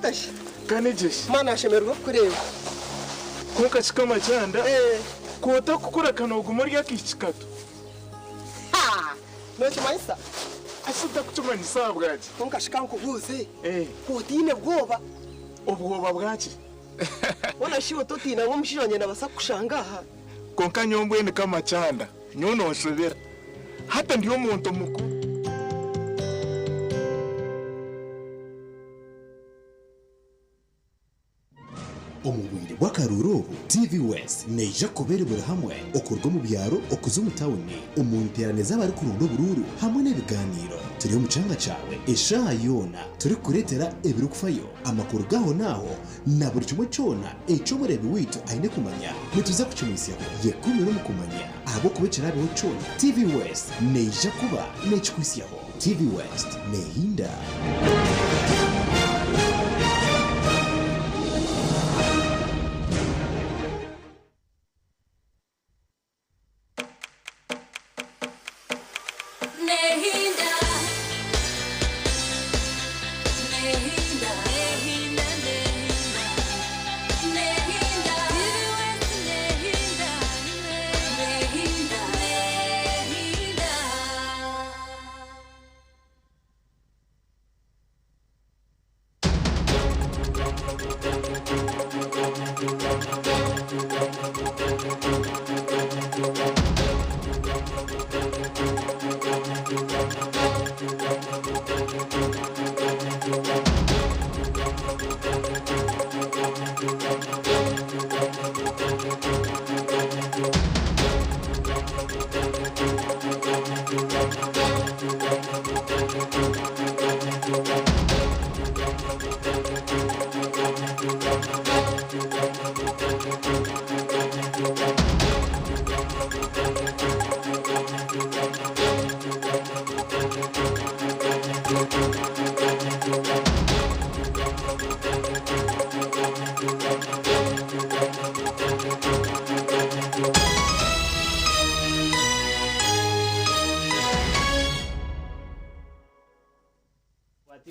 Kutashi. Kanejeshi. Mana shemerwa kureba. Kuka chikama chanda. Kuota kukura kanogu muri yakishikato. Ha! No chimaisa. Asuta kuchuma ni sawa bwaje. Kuka shikanko buze. Kotine bwoba. Ubwoba bwaje. Wana shiwo totina ngo mushiranye nabasa kushangaha. Konka nyombwe ni kama chanda. Nyono oshobera. Hata ndiyo muntu mukuru. Omubwire bw'akaruru TV West neja kuberebera hamwe okurwa mu byaro okuza mu tawuni umuntu yaraneza bari ku rundo bururu hamwe n'ibiganiro turi mu cyanga cyawe esha yona turi kuretera ebiri kufayo amakuru gaho naho na buri kimwe cyona eco murebe witu aine kumanya nituza kukimisya yekumira mu kumanya abo kubecera abo cyona TV West neja kuba nechikwisiyaho TV West nehinda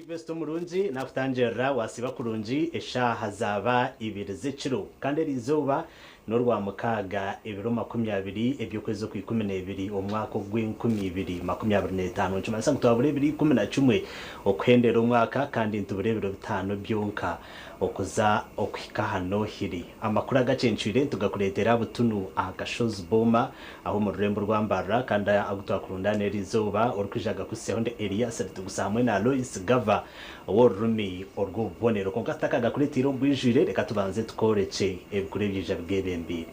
Vesto murunji nakutanjera wasiba kurunji esha hazaba ibiri ziciro kandi rizoba norwa mukaga ibiro 20 ebyokwezi ku 12 umwaka gw'2025 ncuma sangu twabure 2011 okhendera umwaka kandi ntuburebero 5 byonka okuza okwika hano hiri amakuru agacencire tugakuretera butunu agashozi boma aho mu rurembo rwambara kandi agutwakurundane rizoba orukwijaga kusehonde Elias tugusamwe na Lois Gava worumi orgubonero konkataka gakuretiro mbwijire reka tubanze tukorece ebikure byija bwebembi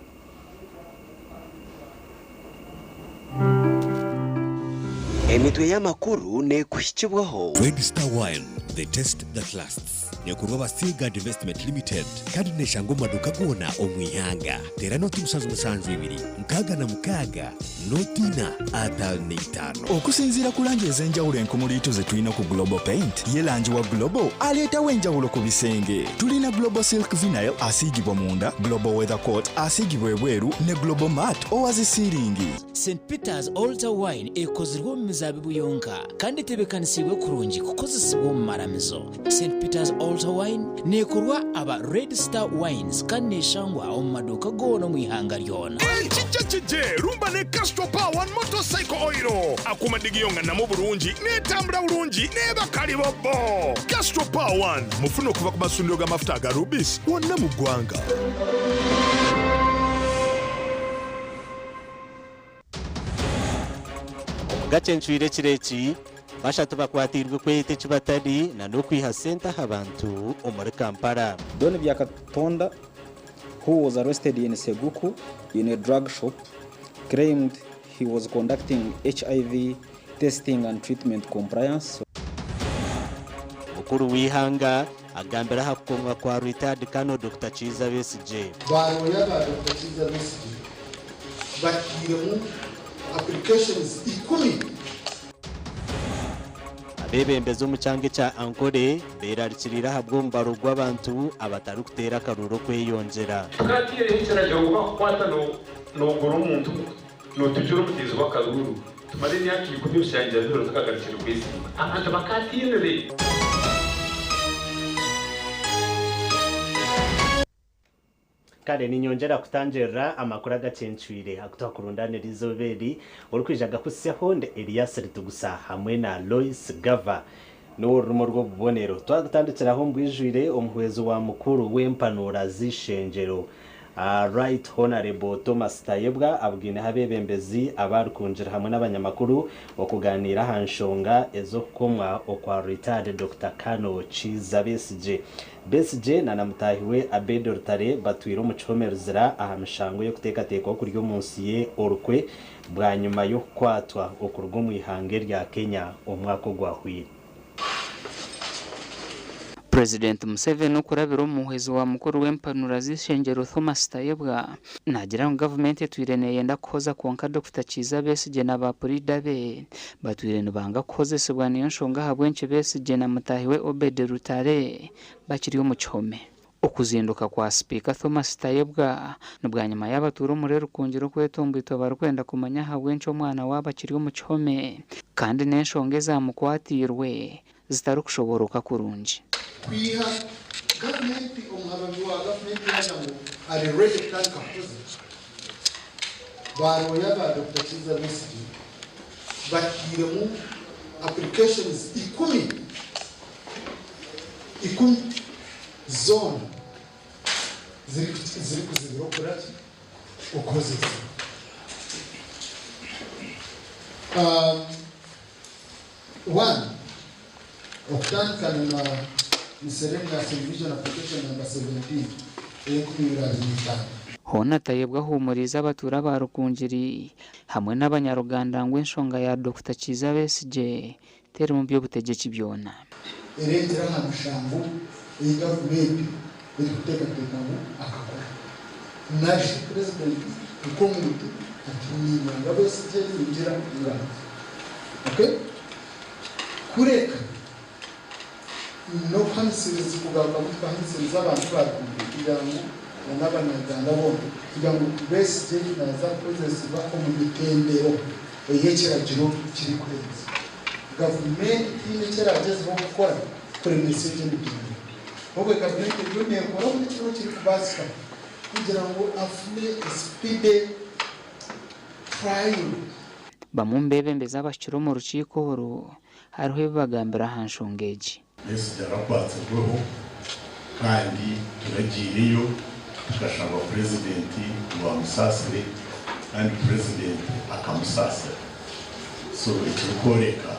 emitwe y'amakuru ne kushikibwaho Red Star Wine, the taste that lasts. Nyakurwa Basiga Investment Limited kandi neshango maduka gona omwihanga tera noti musanzu ibiri mkaga na mkaga notina atal neitano okusinzira kulanje ezenjawulo enkumulito ze tulina ku Global Paint ye lanji wa Global aleta wenjawulo ku bisenge tulina Global Silk Vinyl asigibwa munda Global Weather Coat asigibwa ebweru ne Global Matte owazi siringi St. Peter's Altar Wine ekozirwa mu mizabibu yonka kandi tebekanisibwe kurungi kukozesebwa mu maramizo St. Peter's Altar Wine nekorwa aba Red Star Wines kandi neshangwa mu maduka gono mu ihanga lyona chiche rumba ne Castro Power motorcycle oil akuma digiyonga na mu Burungi netambula bulungi ne bakali bobo Castro Power mufuno kuva ku masundiro ga mafuta ga Rubis wonna mu gwanga gacencire kireki bashatu bakwatirwe kwete kibatari na no kwiha center abantu omuri Kampala. Don Byakatonda, who was arrested in Seguku in a drug shop, claimed he was conducting HIV testing and treatment compliance. Mukuru wihanga agambira hakonga kwa retired Kano Dr. Chiza Besigye. Baroyaga Dr. Chiza Besigye bakiremu applications ikumi abebembeza omucyange cya Ankole berarikirira habwombaro rw'abantu abatari kutera karuro kweyonjera katire hicira joguba kwata no guru umuntu no tujuru mutizo bakaruru tumare nyaki kubyushanja rero tukagarikira kwisi abantu bakatire kare ninyongera kutangira amakuru agacencuire akutakurundanira izoberi urukwijaga kuseho nde Elias Ritugusa hamwe na Lois Gava no rumo rwo bubonero twagutandikiraho mbwijwire umuhwezo wa mukuru w'empanura z'ishengero Right Honorable Thomas Tayebwa abwine habebembezi abarukunjira hamwe n'abanyamakuru okuganira hanshonga ezo komwa okwa retired Dr. Kano Chiza Besije na namutahiwe Abedo Rutare batwira umucomeruzira ahamshango yo kutekateka kuri yo munsi ye orukwe bwa nyuma yo kwatwa okurwo mu ihange rya Kenya umwaka gwahwire. President Museveni ukurabira umuhwezo wa mukuru w'empanura z'ishengero Thomas Tayebwa nagira ngo government twireneye ndakoza konka Dr. Chiza Besije n'abapolida be batwirene banga kozesebwa niyo nshonga habwenche Besije na mutahiwe Obede Rutare bakiriyo mucyome ukuzinduka kwa speaker Thomas Tayebwa nubwa nyuma y'abatura umurero kungiro kwetumbito barkwenda kumanya habwenche umwana wabakiriyo mucyome kandi n'enshonge zamukwatirwe zitarukushoboroka kurunji kwiha gavumenti omuhabazi wa gavumenti yajangu ari ready kandi kakoze baroya ba Dr. Chiza Besije bakiremu applications ikumi zone ziri kuzibirokora ukoze one okutandikana na miscellaneous television application number 17 Hona Tayebwa humuriza abatura barukungiri hamwe n'abanyaruganda ngo enshonga ya Dr. Chiza Besije tere mu byo butegeki byona erengera hamushambo igavumenti iri kutekateka ngo akakora naje president ukomite atumira ngo Besije yinjira ngana okay kureka no kansiriza kugaruka mu kansiriza abantu bakumva kugira ngo n'abanyarwanda bombi kugira ngo Besije naza process bako mu bitendero yekiragiro kiri kwezi government y'inkerageze ho gukora kuri message n'ibindi ubwo government y'union ko no kiri kiri kubasika kugira ngo afune speed trial bamumbebe mbeza bashiro mu rukiko horo hariho bagambira hanshongeji Besije arakwatseho kandi turagiyeyo tugashaka president wa musasire kandi president akamusasira so itukoreka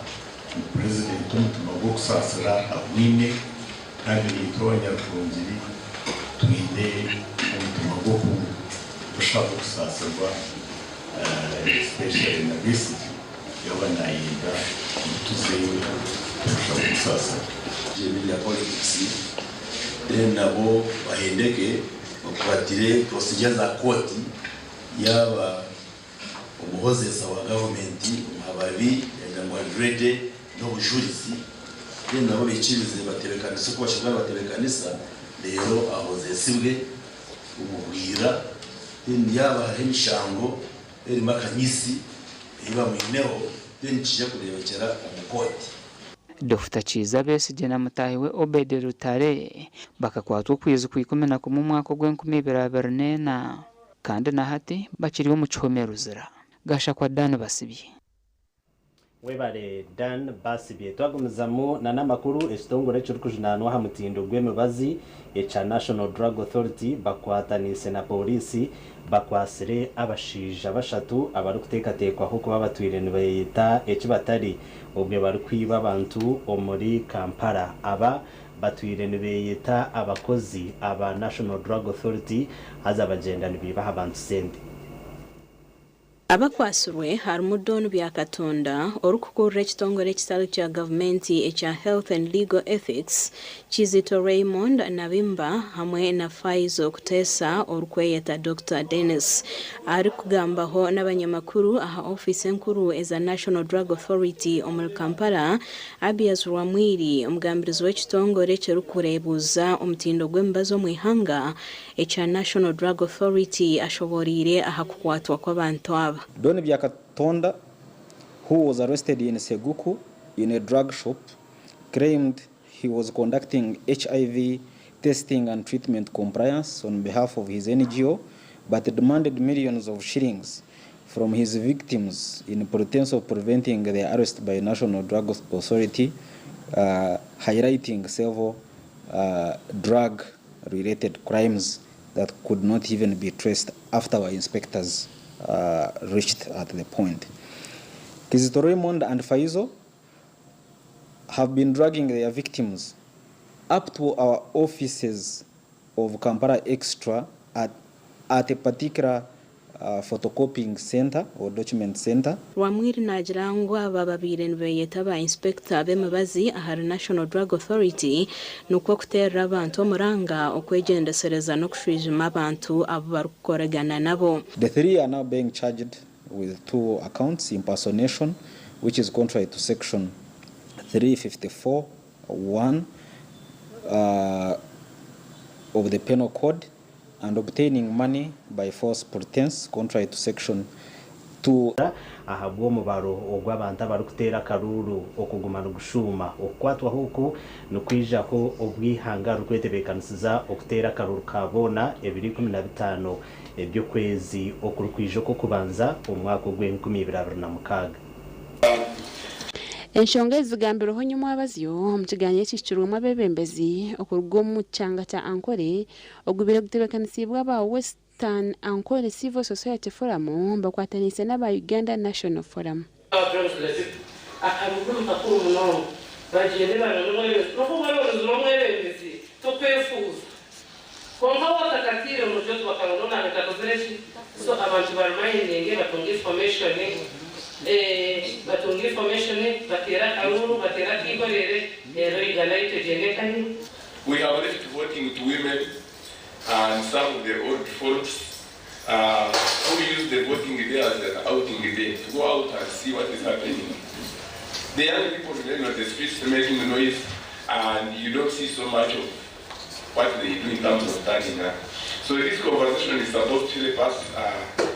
president umutima wo kusasira abwine kandi yitwanya rwongiri twinde umutima wo gushaka kusasirwa especially na Besije yabanayinda tuzeyo tushaka kusasira jemili ya politics nabo bahendeke bakwatire procedure za koti yaba umuhozesa wa government umuhababi yangwa grade no bujurisi nabo bicirize batebekanisa ko bashobora batebekanisa rero ahozesibwe umubwira yaba hemishango eri makanyisi iba mwineho denchije kurebekera umukoti Dr. Chiza Besije na mutahiwe Obede Rutare bakakwatwa kwiza ku 11 mu mwaka gw'2024 kandi na hati bakiriwe mu cyomeruzira gasha kwa Dan Basibye webare Dan Basibye twagumizamo na namakuru estongore cy'urukujinano hamutindo gw'emibazi echa National Drug Authority bakwatanise na polisi bakwasire abashija bashatu abari kutekatekwa ho kuba batwirene bayita ekibatari ubwe bari kwiba abantu omuri Kampala aba batwirene bayita abakozi aba National Drug Authority azabagenda nibibaha abantu sende abakwasirwe harimo Don Byakatonda orukukorera ekitongole ekitalo kya gavumenti ekya Health and Legal Ethics Kizito Raymond Nabimba hamwe na Faizo Kutesa orukweyeta Dr. Dennis ari kugambaho n'abanyamakuru aha office enkuru eza National Drug Authority omuri Kampala Abias Rwamwiri omugambirizi w'ekitongole kyerukurebuza omutindo gw'emibazo mu ihanga ekya National Drug Authority ashoborire aha kukwatwa kw'abantu aba Don Byakatonda, who was arrested in Seguku in a drug shop, claimed he was conducting HIV testing and treatment compliance on behalf of his NGO, but demanded millions of shillings from his victims in pretense of preventing their arrest by National Drug Authority, highlighting several drug-related crimes that could not even be traced after our inspectors reached at the point. Kizito Raymond and Faizo have been dragging their victims up to our offices of Kampala Extra at a particular photocopying center or document center. Wamwiri najirangwa aba babiri nibeyetaba inspector b'emabazi ahari National Drug Authority nuko kutera abantu omuranga okwegendesereza no kushwijima abantu abo barukoragana nabo. The three are now being charged with 2 accounts: impersonation, which is contrary to section 354(1) of the Penal Code, and obtaining money by false pretense, contrary to section 2. ahabwo mubaro ogw'abantu abarukutera karuru okugumana gushuma okwatwa huku nukwijaho obwihanga rukwetebekanisiza okutera karuru kabona 2015 ebyo kwezi okurukwijo ko kubanza omwaka gw'2026. Enshonga ezigambireho nyuma abazyo mu kiganiro cy'ikirumwa abebembezi okurugwo mu cyanga cya Ankole ogubire gutebekanisibwa ba Western Ankole Civil Society Forum bakwatanise n'aba Uganda National Forum. Akabuguru makuru muno bagendera n'umwe n'umwebembezi tokwefuza konka watakatire mu cyo twakanona bitakozereshi so abantu barmayinge batunga information batunga information batera karuru batera kigorere regalite genekani. We have left voting to women and some of the old folks who use the voting day as an outing day to go out and see what is happening. The young people remain on the streets making noise, and you don't see so much of what they do in terms of standing up. So this conversation is supposed to help us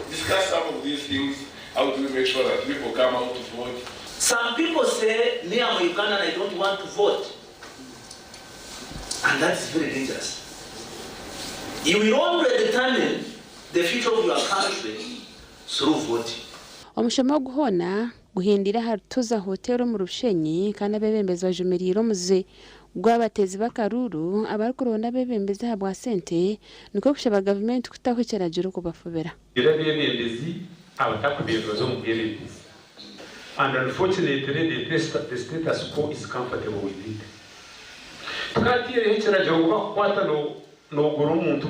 discuss some of these things. How do we make sure that people come out to vote? Some people say, me I'm Ugandan, I don't want to vote. And that's very dangerous. You will only determine the future of your country through voting. Omushama guhona guhindira hartuza hotelo mu Rushenyi kana bebembezi bajumiriro muze gwabatezi bakaruru abarukorona bebembezi habwa sente niko kushaba government kutakwikira jiro kubafubera. Bebembezi abatakubembezo mu bebembezi. And unfortunately the status quo is comfortable with it. Tukatire hekera jiro kwata no guru muntu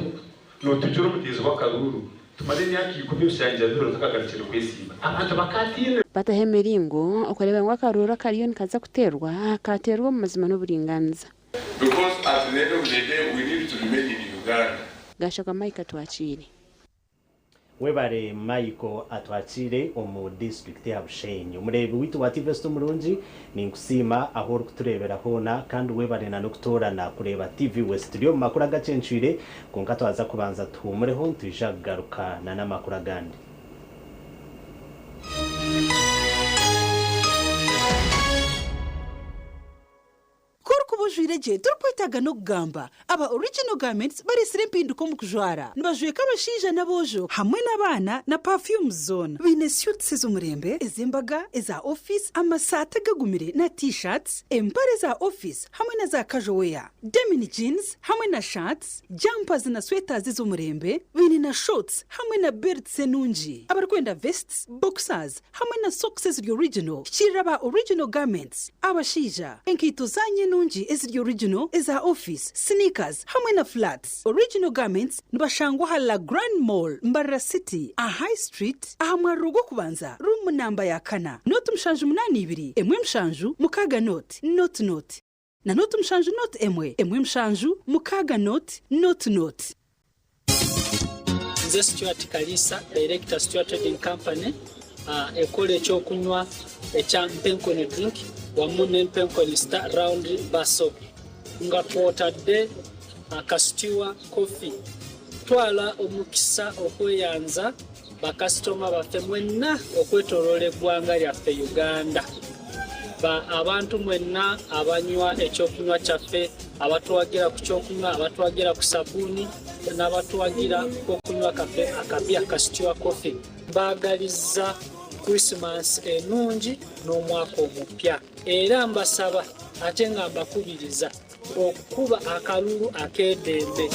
no tujuru mutizi bakaruru. Tumadeni yaki kubyushanja biro tukagarukira kwesiba. Abantu bakatire batahemeringo okoreba ngwa karura kariyoni kaza kuterwa katerwa mu mazima n'uburinganza. Because at the end of the day we need to remain in Uganda. Gashaka Mike twachire. Webare Maiko atwachire omu district ya Bushenyi umurebi witu wa TV West Murungi ni nkusima aho kuturebera hona kandi webare na noktorana kureba TV West ryo makuru agacenshire konka twaza kubanza tumureho tujagaruka na namakuru agandi. Jwireje turkwitaga no kugamba aba original garments bari sirimpinduko mu kujwara nibajwe kabashija nabojo hamwe n'abana na perfume zone bine suits z'umurembe ezimbaga eza office amasata gagumire na t-shirts empare za office hamwe na za casual wear denim jeans hamwe na shirts jumpers na sweaters z'umurembe bine na shorts hamwe na belts enunji abarkwenda vests boxers hamwe na socks z'ori original kiraba original garments abashija enkito zanye nunji the original is our office, sneakers, hamwe na flats. Original garments nibashangwa hala Grand Mall, Mbarara City, a High Street, ahamwarugo kubanza, room namba ya kana. Note mshanju 82, emwe mshanju, mukaga note. Na note mshanju note emwe mshanju, mukaga note. Nze Stuart Kalisa, Director Stuart Trading Company, ekole ekyokunywa ekya Mpenkoni drink wamu n'Empenkoni Star Round Basop nga twotadde akasitiwa coffee twala omukisa okweyanza bakasitoma baffe mwenna okwetoloola eggwanga lyaffe Uganda abantu mwenna abanywa ekyokunywa kyaffe abatuwagira ku kyokunywa abatuwagira ku sabuni n'abatuwagira ko kunywa akabi akasitwa kofi bagaliza Christmas enungi n'omwaka omupya era mbasaba ate nga mbakubiriza okukuba akalulu akedembe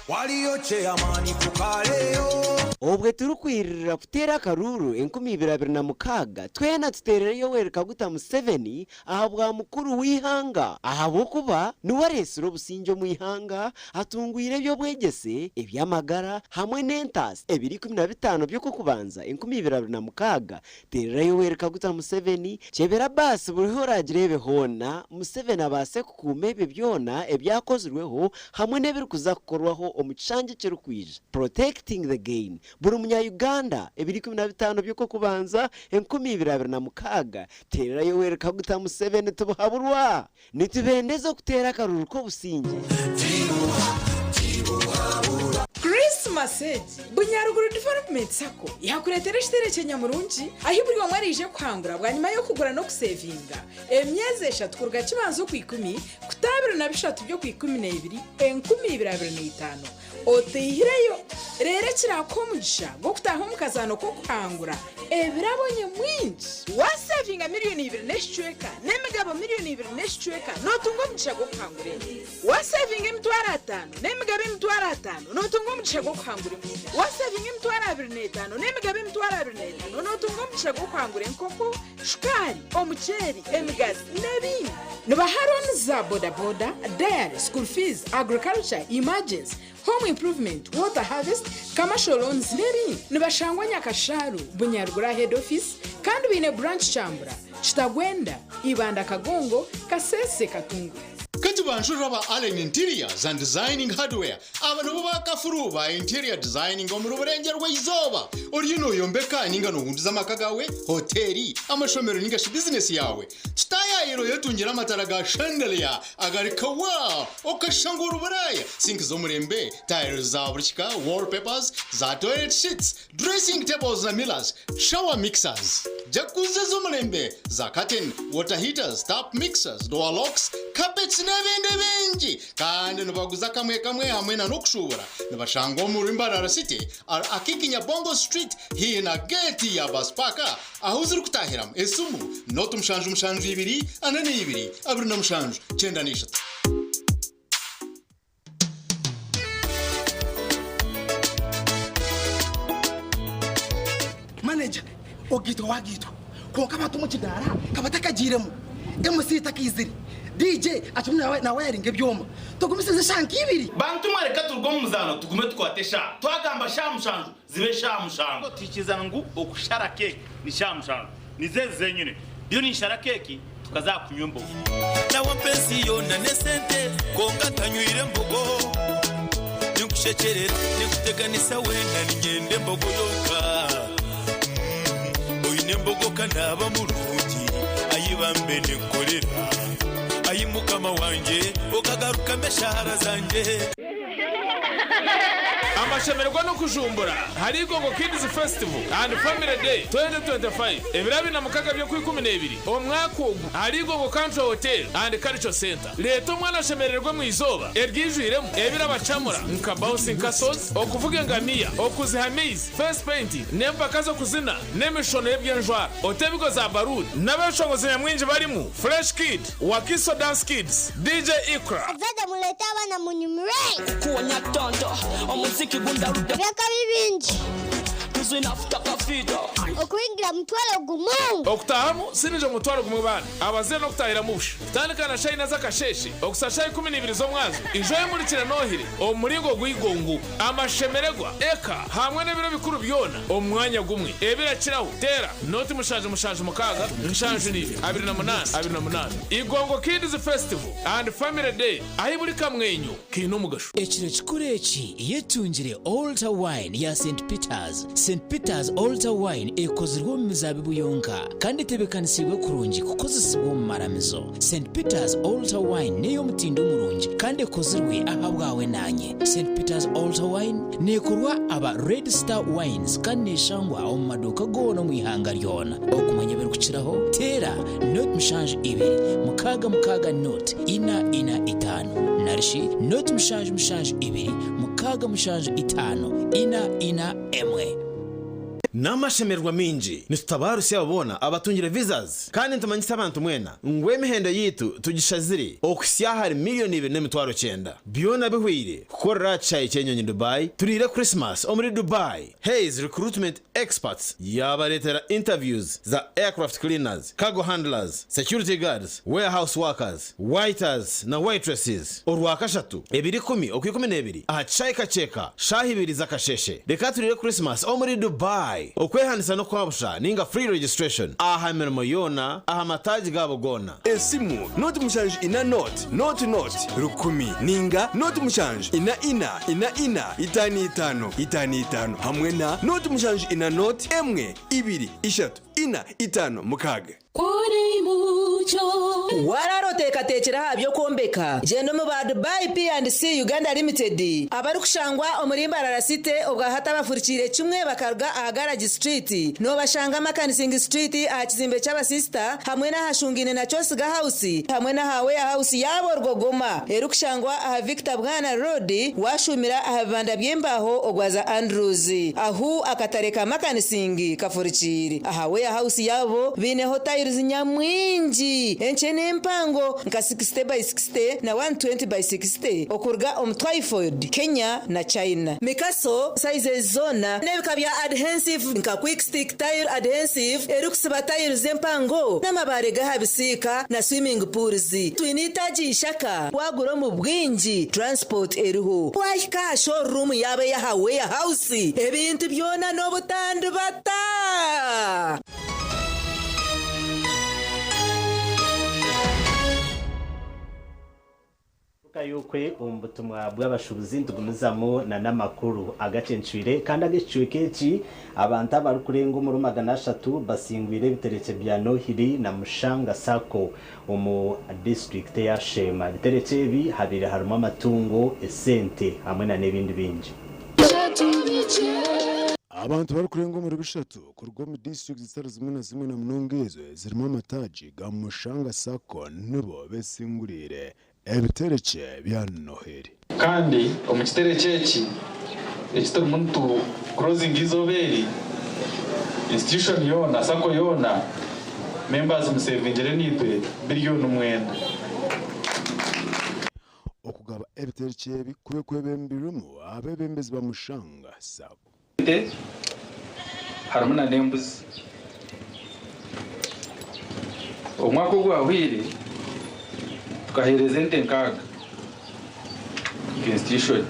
waliyo chairman kukaleyo obwe turukwirira kutera akaruru 2026 twena tuterere Yoweri Kaguta Museveni aha bwa mukuru w'ihanga aha bokuba nuwaresiro businjo mu ihanga atungwire byo bwegese ebyamagara hamwe n'entasi 2015 byo kubanza 2026 terera Yoweri Kaguta Museveni chebera basi buriho ragirebe hona Museveni abase kukumebe byona ebyakozweho hamwe n'ebiri kuzakorwaho omucanje kirukwije protecting the gain buri munya Uganda 2015 byo kubanza 2026 terera Yoweri Kaguta Museveni tubuhaburwa nitubendeza kutera akaruru ko businge Christmas Bunyaruguru Development Sako yakuretera shitere Kenyamurungi ahiburi wamwarije kwangura bwa nyuma yo kugura no kusevinga emyeze 3 kurga kibanzo ku 10 kutabira na bishatu byo ku 12 2025 otehireyo rere kirakomugisha go kutaho mukazano ko kwangura ebirabonye mwinji wasevinga miliyoni 2 neshweka nemigabo miliyoni 2 neshweka notungo mugisha go kwangura wasevinga mitwara 5 nemigabo mitwara 5 notungo mugisha go kwangura wasevinga mitwara 25 nemigabo mitwara 25 notungo mugisha go kwangura nkoko shukari omucheri emigazi nebindi nibaharon za boda boda dairy school fees agriculture emergency home improvement water harvest commercial loans n'ibindi nibashangwa Nyakasharu Bunyaruguru head office kandi bine branch Chambura Kitagwenda Ibanda Kagongo Kasese Katungu kati banshura ba Allen Interiors and Designing Hardware abantu bakafuru ba interior designing omuruburenge rw'izoba orino yombeka ninga nogundiza makagawe hoteli amashomero ninga business yawe tutayayiro yotungira amatara ga chandelier agarikawa okashangura uburaya sink zo murembe tiles za burika wallpapers za toilet sheets dressing tables na millers shower mixers jacuzzi zo murembe za curtain water heaters tap mixers door locks carpets n'ebindi bingi kandi nibaguza kamwe hamwe na nokushubura nibashangwa mu Rimbarara City akikinya Bongo Street hina gate ya Baspaka aho uziri kutahiramu esumu notu mushanju 2 anane 2 abiri na mushanju 9 manager ogito wagito konka batu mu kidara kabatakagiremo MC takiziri DJ atumwe na wiring ebyoma tugumisize shanki 2 bantu mwareka turgo muzano tugume twatesha twagamba shamushanju zibe shamushanju tikizana ngu okushara cake ni shamushanju nizeze nyine byo ni shara cake tukazakunywa mbogo na wapenzi yona nesente konga tanywire mbogo nikushekerera nikuteganisa wenda ninyende mbogo yoka oyine mbogo kanaba murugi ayibambe nikorera ayimukama wanje okagaruka meshahara zanje amashemerwa no kujumbura hari Igongo Kids Festival and Family Day 2025 ebirabi na mukaga byo ku 12 omwaka ugu hari Igongo Country Hotel and Culture Center leto mwana shemererwa mu izoba erwijwiremo ebirabacamura nka bouncing castles okuvuga ngamiya okuzihamize face painting nempakazo kuzina nemishono y'ebyenjwa otebigo za barud nabashongozi nyamwinji barimo Fresh Kid Wakiso Dance Kids DJ Ikra Zada muleta abana mu nyumire kuonya tonto omuziki gundarude Reka bibinji tuzina afuta kafido okuingira mutwalo gumu okutahamu sinije mutwalo gumu bana abaze no kutahira mushi tandikana shayina zakasheshe okusashaye 12 zo mwazo ijoye muri kira nohire omurigo gwigongo amashemeregwa eka hamwe n'ebiro bikuru byona omwanya gumwe ebira kiraho tera noti mushaje mukaga nshaje ni 28 Igongo Kids Festival and Family Day ahiburi kamwenyo kino mugasho ekiro kikureki yetungire Altar Wine ya St Peters St Peters Altar Wine ekozirwe mu mizabibu yonka kandi tebekanisiwe kurungi kukozesibwa mu maramizo. St Peters Altar Wine neyo mutindo murungi kandi ekozirwe ahabwawe nanye. St Peters Altar Wine nekorwa aba Red Star Wines kandi neshangwa mu maduka gono mu ihanga ryona. Okumanya berukiraho tera note mushange ibiri mukaga note ina itano. Narishi note mushange ibiri mukaga mushange itano ina emwe. Namashemerwa minji nitutabarusi ababona abatungira visas kandi ntumanyisa abantu mwena ngwe mihendo yitu tugishazire okushyahari miliyoni 2.9 byona bihwire kukora chai cyenyonyi Dubai turire Christmas omuri Dubai. Hayes recruitment experts yabaretera interviews za aircraft cleaners, cargo handlers, security guards, warehouse workers, waiters na waitresses orwakashatu 210 okwikumene aha chai kacheka shahibiri zakasheshe reka turire Christmas omuri Dubai okwehandisa no kwabusha ninga free registration aha mirimo yona aha mataji gabo gona esimu not mushange ina not rukumi ninga not mushange ina itano hamwe na not mushange ina not emwe ibiri ishatu ina itano mukaga kuri mucho wararotekatekera habyo kombeka jeno mu ba Dubai P&C Uganda Limited abari kushangwa omurimba rarasite obwa hata bafurikire kimwe bakarga agarage street no bashanga makanising street a kizimbe cy'aba sister hamwe na hashungine na Chosiga House hamwe na hawe house yabo rwogoma eru kushangwa aha Victor Bwana Road washumira aha banda byembaho ogwaza Andrews ahu akatareka makanising kafurikire aha we house yabo bine hotel nyamwinji enchene mpango nka 60 by 60 na 120 by 60 okurga Twyford Kenya na China mikaso size zona nebikabya adhesive nka quick stick tire adhesive erukusiba tire zempango namabare gahabisika na swimming pools twinitaji shaka waguro mu bwinji transport eruho washika showroom yabe ya hawe house ebintu byona no butandu bata yukwe umbutumwa bw'abashubuzi ndugumuzamo na namakuru agacencwire kandi ageciwe keci abantu bari kurenga mu 300 basingwire biteretse bya Nohiri na Mushanga Sako mu district ya Shema biteretse bi habire harimo amatungo esente hamwe na nebindi binji abantu bari kurenga mu 300 kurwa mu district zimwe na mnongezo zirimo amataji ga Mushanga Sako nibo besingurire ebitereke bya Noheri kandi omukitereke eki ekitari muntu closing izoberi institution yona Sako yona members musevingere nitwe billion mwenda okugaba ebitereke bikube kwebembirimo abebembezi ba Mushanga Sako harimo na nembuzi omwaka gwahwire tukahereza ente nkaga institution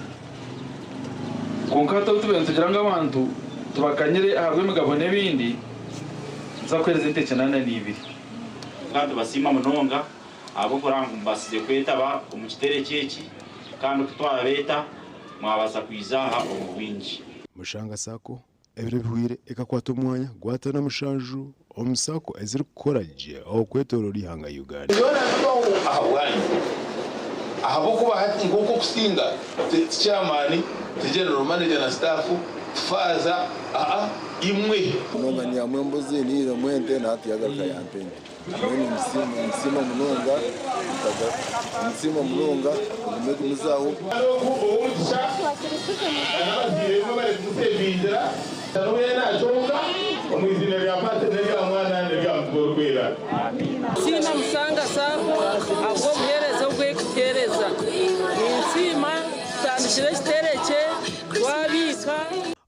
konka tubente tugira ngo abantu tubakanyire ahabwe imigabo n'ebindi za kwereza ente 82 kandi basima munonga abo kurangu mbasize kwetaba omukitereke eki kandi kutwara beta mwabaza kwizaha obwinji Mushanga Sako ebire bihwire ekakwata omwanya gwatana mushanju omusako eziri kukoraje okwetorora ihanga Uganda ahabokuba hati ngoko kusinga chairman general manager na staff faza imwe nongani ya mwembozi ni ile mwende na hati yaga kayampeni mwene msima munonga msima munonga umegu muzaho Sina Mushanga Sako abo muhereza ubwekutereza insima tandishire kitereke wabika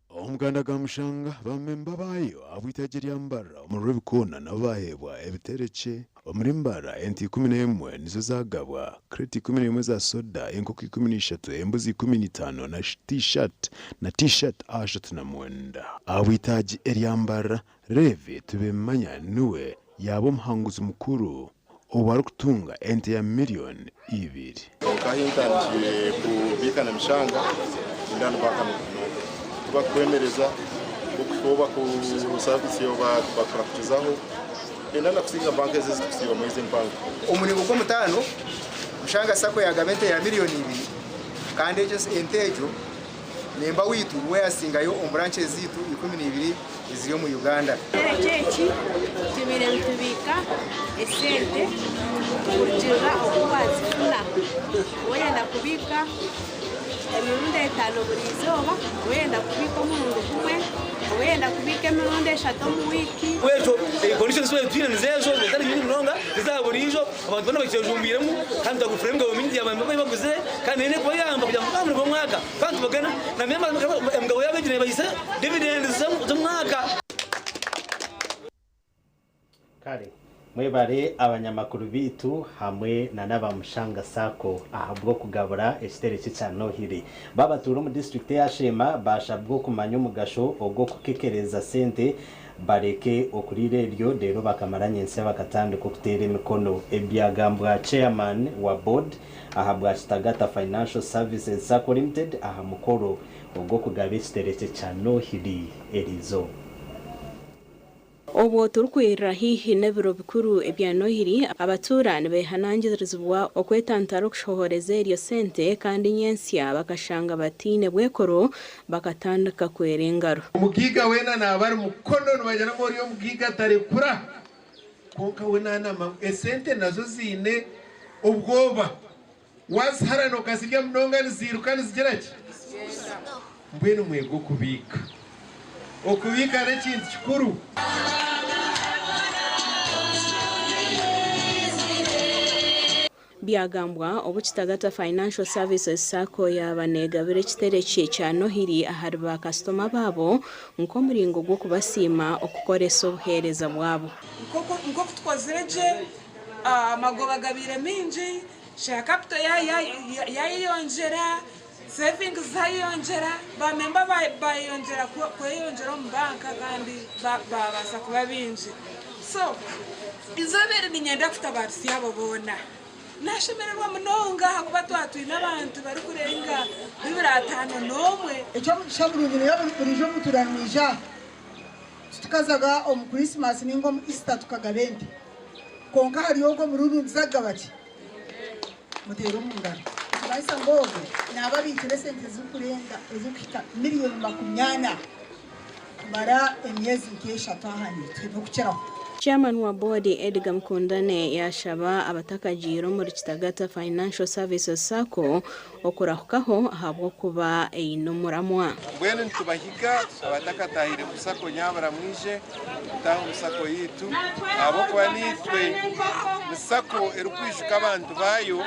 omuganda ga Mushanga bamemba bayo abwitaje yambara umurwe bikona nabahebwa ebitereke omurimbara enti 11 nizo zagabwa kreti 11 za soda enkoko 13 embuzi 15 na t-shirt ashatu na mwenda abwitaje eryambara reve tubemanya niwe yabo mhanguzi mukuru obari kutunga ente ya miliyoni 2 okahintangiye kubika na Mushanga indano bakana tukakwemereza okuba ku service yo bakurakuzaho enda nakusinga banki zizikusiba mwezi mpango umurimo gw'omutano mushanga sako yagamente ya miliyoni 2 kandi ekyo entejo nemba witu we yasingayo ombranche zitu 12 iziriyo mu Uganda Erechechi tibire bitubika esente kurjira okwazifuna wenda kubika emirundi 5 buri izoba wenda kubika omurundi kumwe wenda kubika emirundi 3 mu wiki wejo conditions we twine nizezo ndari nyingi mnonga bizaburijo abantu bana bakijumbiremo kandi tagufremga omingi abantu baguze kandi ne ko yamba kujya mukamwe mu mwaka kandi bagana na memba mugabo yabegire bayise dividend z'umwaka kare mwebare abanyamakuru bitu hamwe na n'abamushanga sako ahabwo kugabura ekitereki cya Nohiri babatura mu district ya Shema bashabwo kumanya umugasho ogwo kukekereza sente bareke okurire ryo rero bakamaranye nse bakatandika kutera imikono ebyagambwa chairman wa board ahabwa Kitagata Financial Services Sacco Limited aha mukoro ogwo kugaba ekitereki cya Nohiri erizo Obo turukwira hihi nebiro bikuru ebya Nohiri abaturani behanangirizibwa okwetantara kushohoreza eryo sente kandi nyensya bakashanga batine bwekoro bakatandika kwerengaro umugiga wena nabari mukono nubajana muri yo mugiga tarekura konka wena nama esente nazo zine ubwoba washarano kasirya mnonga nizirukana zigeraje mbwene mwego kubika okubika n'ekintu kikuru byagambwa obu Kitagata Financial Services Sacco yabanegabire ekitereki cya Nohiri ahari ba customer babo nko muringo gwo kubasima okukoresa obuhereza bwabo nko kutwazireje amagoba gabire minji share capital yayiyongera savings zayiyongera bamemba bayongera kweyongera mu banka kandi babasa kuba binji so izobere ninyenda kutabarisi yabo bona nashemererwa munonga kuba twatwina abantu bari kurenga 5 nomwe icyo shabulungire yaburijo muturanija tukazaga om Christmas ningo Easter tukagabende konka hariyo go mururunzaga bati mutero mungana baisa ngogo nababikire sente zukurenga ezukita miliyoni 80 bara emyezi nkesha tahani twebukiraho Chairman wa board Edgar Mkundane yashaba abatakajiro muri Kitagata Financial Services Sacco okurahukaho ahabwo kuba einumuramwa mbwene ntubahiga abatakatahire musako nyabara mwije taho musako yitu abo kwa nitwe musako erukwishuka abantu bayo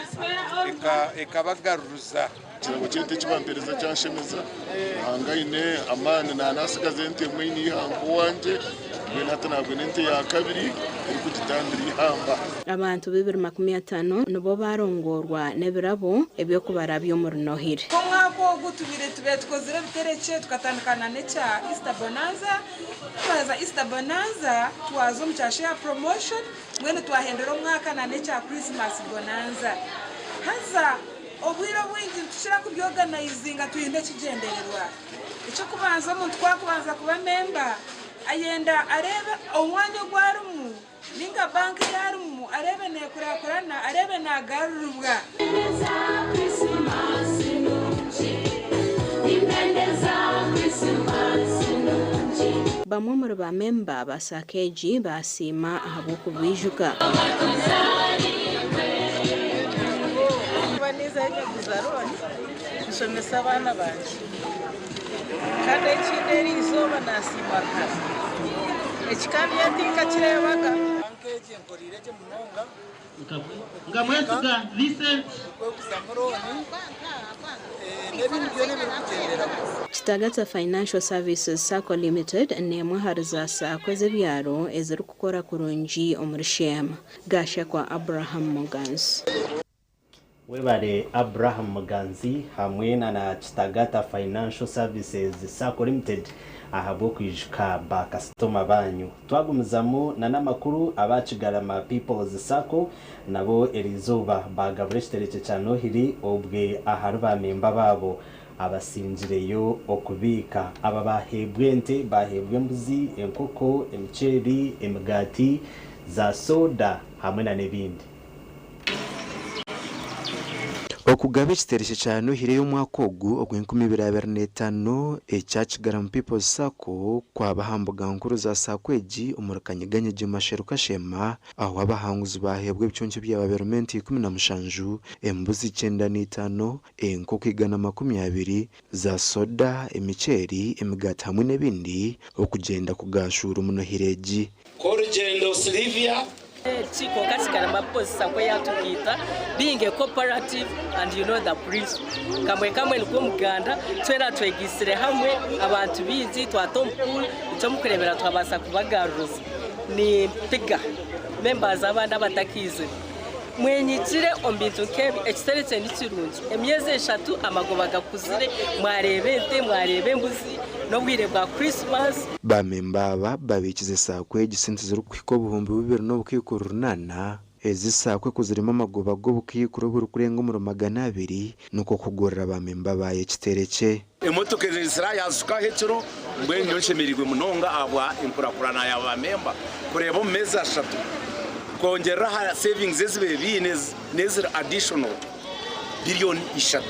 ekabagaruza kirabo cyete kibampereza cyanshemeza hangayine amana na nasigaze nte mwini hangu wanje benata nabwo nente ya kabiri kugitandira ihamba abantu 250 nibo barongorwa nebirabo ebyo kubara byo muri Nohiri ko mwako gutubire tube tkozire bitereke tukatandikana necha Easter Bonanza twaza Easter Bonanza twazo mchashe ya promotion mwene twahendera umwaka na necha Christmas Bonanza haza obwiro bwingi tushira kubyorganizinga tuyinde kigendererwa icyo kubanza mu twakubanza kuba member ayenda arebe omwanya gwarumu ninga banki yarumu arebe ne kurakurana arebe na garurubwa bamwe muri ba member basakeji basima ahabwo kubijuka banizanye kuzaroni nsomesa abana banje kandi ikinderi izoba nasimaka ekikandi yatinka kirebaga ankeje nkorire munonga ngamwetuga Vincent Kitagata Financial Services Sacco Limited nemwe hariza sako z'ebyaro eziri kukora kurungi omuri Shema gasha kwa Abraham Muganzi webare Abraham Muganzi hamwe na Kitagata Financial Services Sacco Limited ahabwo kwijuka ba customer banyu twagumizamo na namakuru abacigarama People's Sacco nabo erizoba bagabure ekitereki cya Nohiri obwe ahari ba memba babo abasinzireyo okubika aba bahebwe ente bahebwe embuzi enkoko emiceri emigati za soda hamwe na n'ibindi. Okugaba ekitereshe kya Nohiri y'omwaka ogu ogw'2025 ekya Kigarama People's Sacco kwabahambuga nkuru za Sacco egi omurukanyiganye Masheru Kashema aho abahanguzi bahebwe ebiconco bya baberumenti 17 embuzi 95 enkoko 120 za soda emiceri emigati hamwe n'ebindi okugenda kugashura Nohiri egi. Korugendo Silvia Chiko Kigarama People's Sacco yatugita being a cooperative and you know the principle kamwe niko muganda twera twegisire hamwe abantu bizi twatompul icyo mukurebera twabasa kubagaruza ni piga members abana batakize mwenyitire ombintu kebi ekiteretse n'ikirungi emyeze 3 amagoba gakuzire mwarebente mwarebe mbuzi n'obwire bwa Christmas bamemba aba babikize Sacco egisente ziri kwiko buhumbi 2028 ezi Sacco kuzirimo amagoba go bukikuro buri kurenga 200 nuko kugorera bamemba baye kitereke emotoka zisira yazuka hecuro mbwe nyonshemirigwe munonga abwa inkurakurana ya bamemba kureba meza 3 kongera ha savings ezibebi nezira additional billion 3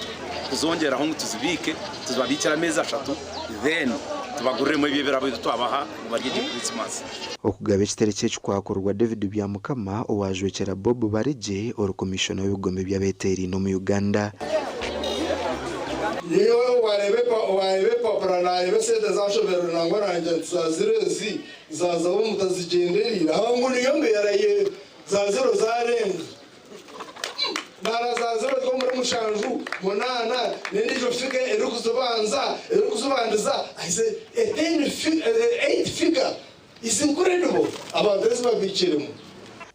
kuzongera aho tuzibike tuzabikira meza 3 then tubaguremo ibibera byo twabaha barye Christmas. Okugaba ekitereke kwakorwa David Byamukama owajwekera Bob Barije orukomishona w'ibigombe by'abeteri no mu Uganda. Niyo warebe papara na yebesede zashobera nangoranje zazirezi zaza bo mutazigenderira aho niyonge yaraye zaziro zarenga bara zaziro ko muri mushanju monana nendijo fike erukuzobanza aise 8 figure is incredible abantu babikiremo.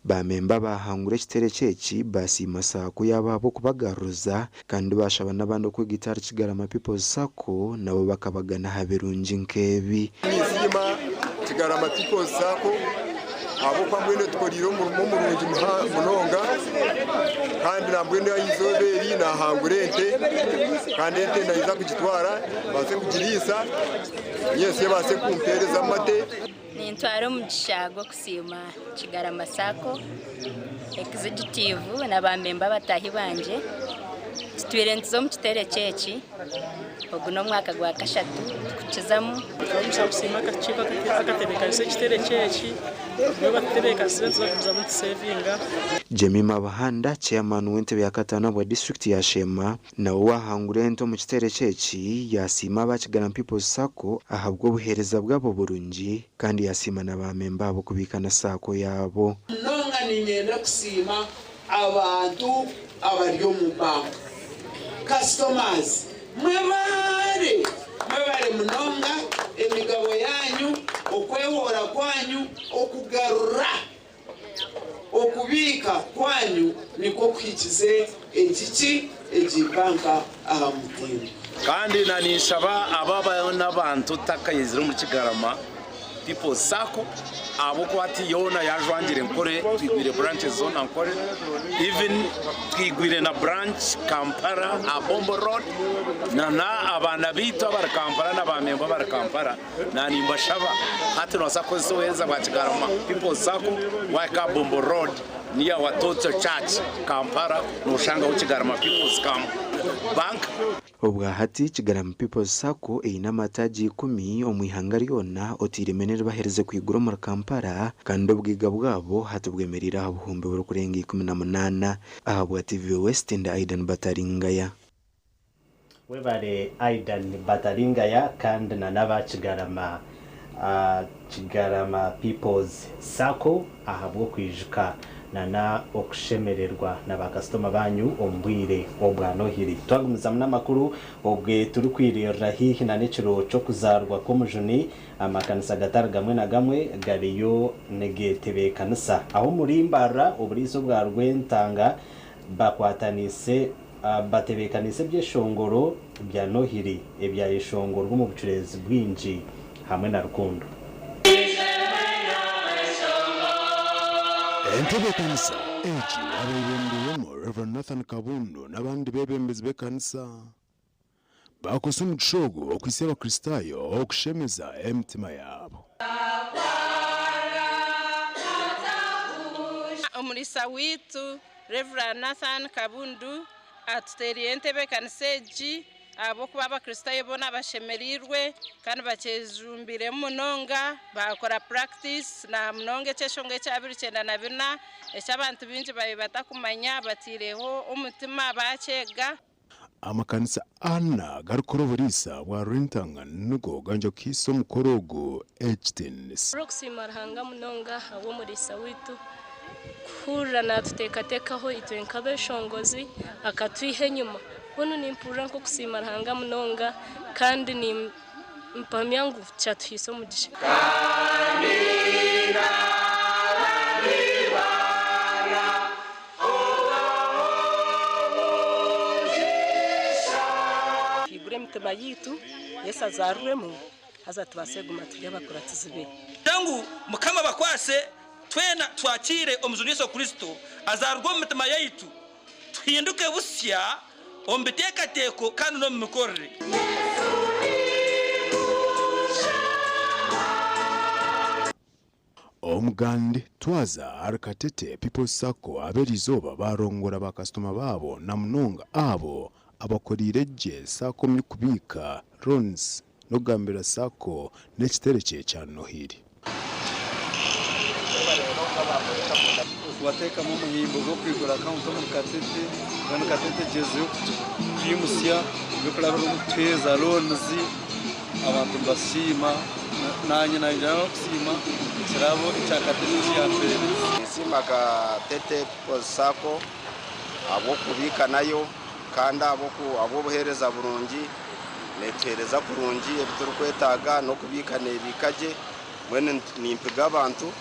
Bamemba bahangura ekitereke eki basima Sacco yababo kubagaruza kandi bashaba n'abandi ku gitari Kigarama People's Sacco nabo bakabagana haberungi nkebi. Nizima Kigarama People's Sacco abo kwamwene tukoriro mu murungi munonga kandi nabwene yizoberi na hangurente kandi ente ndayiza kugitwara base kugirisa yese base kumpereza amate nintwara umugishago kusima Kigarama Sacco executive n'abamemba batahi banje twirentizo mu kitereke eki oguno mwaka gwa kashatu kukizamu kusima kachiko akatebeka kitereke eki no batebeka senzo kuzamu savinga. Jemima Bahanda chairman w'entebe ya katana wa district ya Shema na wahangurento mu kitereke eki yasima ba Kigarama People's Sacco ahabwo buhereza bwabo burungi kandi yasima n'abamemba abo kubikana Sacco yabo. Nonga ninyenda kusima abantu abaryo mu bank customers mwebare munonga emigabo yanyu okwehora kwanyu okugarura okubika kwanyu niko kwikize ekiki ejibanka aha mutini kandi nanishaba ababa n'abantu takayizira mu Kigarama People's Sacco abo kwati yona yajwangire nkore twigwire branches zone nkore even twigwire na branch Kampala a Bombo Road na abana bito bar Kampala na bamemba bar Kampala na nimbashaba hati no Sacco zoeza kwa Kigarama People's Sacco waka Bombo Road near Watoto Church Kampala no shanga Kigarama People's Bank. Obwa hati Kigarama People's Sacco eina mataji 10 omwihanga ryona otiremenera bahereze kwigura mu Kampala kandi obwiga bwabo hatubwemerera abuhumbe buri kurenga 18 ahabwa TV West and Aidan Bataringaya. Webare Aidan Bataringaya kandi naba Kigarama People's Sacco ahabwo kwijuka nana okushemererwa n'abakastoma banyu ombwire obwa Nohiri. Twagumiza n'amakuru obwe turi kwirira hihi na n'ikiro cyo kuzarwa ko mujuni amakanisa gatari gamwe na gamwe gariyo negetebe kanisa aho muri Mbara uburizo bwa Rwentanga bakwatanise batebekanise byeshongoro bya Nohiri ebya ishongoro mu bucurezi bwinji hamwe na Rukundo. Entebe kanisa eji abebembeyemo Reverend Nathan Kabundo n'abandi bebembezi bekanisa bakoze umucogo okwisi abakristayo okushemeza emitima yabo. Omulisa witu Reverend Nathan Kabundu atuteriye entebe kaniseji abo kuba abakristayo bona bashemerirwe kandi bakejumbire munonga bakora practice na munonge cyeshonge cya 2094 ecy'abantu binji baye batakumanya batireho umutima bacega. Amakanisa ana garukoroborisa bwa rentanga nugo ganjo kiso mukorogo H10. Proxima rahanga munonga abo mulisa witu kura natutekatekaho itwenka beshongozi akatwihe nyuma bono nimpura nko kusima rahanga munonga kandi ni mpamyangu cyatuhiso mugisha kigure mutema yitu Yesu azaruremo azatubaseguma tujya bakora tizibe tangu mukama bakwase twena twakire omuzuni Yesu Kristo azarurwa mu mitima yitu tuhinduke busya ombitekateko kandi no mukorere. Omugande twaza Arkatete People Sako aberizoba barongora bakastoma babo na munonga abo abakorireje sako muri kubika Rons no gambira sako n'ekitereke cya Nohiri. Wateka mu muhimbo go kwigura account mu Katete kandi Katete Jesu twimusya yo kuraba umutweza loans abantu basima nanye nayo kusima kirabo cya Katete ya mbere isima Katete Sako abo kubika nayo kandi abo bohereza burungi netereza kurungi ebiturukwetaga no kubika nebikaje mwene nimpiga abantu